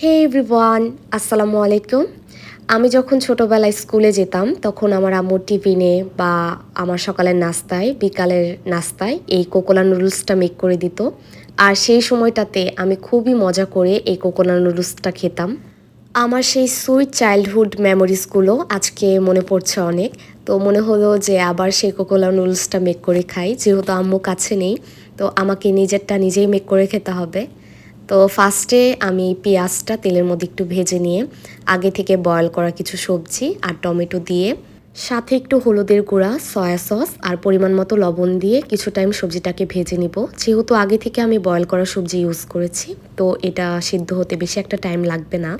হে everyone, আসসালামু আলাইকুম। আমি যখন ছোটোবেলায় স্কুলে যেতাম তখন আমার আম্মু টিফিনে বা আমার সকালের নাস্তায়, বিকালের নাস্তায় এই কোকোলা নুডলসটা মেক করে দিত। আর সেই সময়টাতে আমি খুবই মজা করে এই কোকোলা নুডলসটা খেতাম। আমার সেই সুইট চাইল্ডহুড মেমোরিজগুলো আজকে মনে পড়ছে অনেক। তো মনে হলো যে আবার সেই কোকোলা নুডলসটা মেক করে খাই, যেহেতু আম্মু কাছে নেই। তো আমাকে নিজেরটা নিজেই মেক করে খেতে হবে। তো ফার্স্টে আমি পেঁয়াজটা তেলের মধ্যে একটু ভেজে নিয়ে আগে থেকে বয়েল করা কিছু সবজি আর টমেটো দিয়ে সাথে একটু হলুদের গুঁড়া, সয়া সস আর পরিমাণ মতো লবণ দিয়ে কিছু টাইম সবজিটাকে ভেজে নিব। যেহেতু আগে থেকে আমি বয়েল করা সবজি ইউজ করেছি, তো এটা সিদ্ধ হতে বেশি একটা টাইম লাগবে না।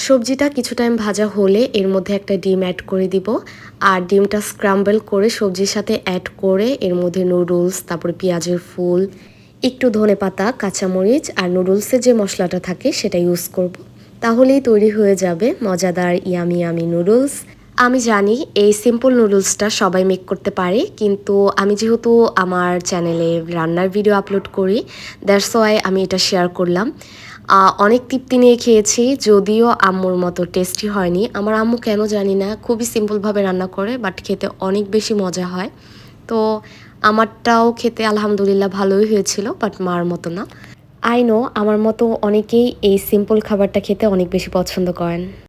সবজিটা কিছু টাইম ভাজা হলে এর মধ্যে একটা ডিম অ্যাড করে দিব। আর ডিমটা স্ক্রাম্বল করে সবজির সাথে অ্যাড করে এর মধ্যে নুডলস, তারপরে পেঁয়াজের ফুল, একটু ধনেপাতা, কাঁচামরিচ আর নুডলসের যে মশলাটা থাকে সেটা ইউজ করব। তাহলেই তৈরি হয়ে যাবে মজাদার ইয়ামি ইয়ামি নুডলস। আমি জানি এই সিম্পল নুডলসটা সবাই মেক করতে পারে, কিন্তু আমি যেহেতু আমার চ্যানেলে রান্নার ভিডিও আপলোড করি, দ্যাটস ওয়াই আমি এটা শেয়ার করলাম। অনেক তৃপ্তি নিয়ে খেয়েছি, যদিও আম্মুর মতো টেস্টি হয়নি। আমার আম্মু কেন জানি না খুবই সিম্পলভাবে রান্না করে, বাট খেতে অনেক বেশি মজা হয়। তো আমারটাও খেতে আলহামদুলিল্লাহ ভালোই হয়েছিল, বাট মার মতো না। আই নো আমার মতো অনেকেই এই সিম্পল খাবারটা খেতে অনেক বেশি পছন্দ করেন।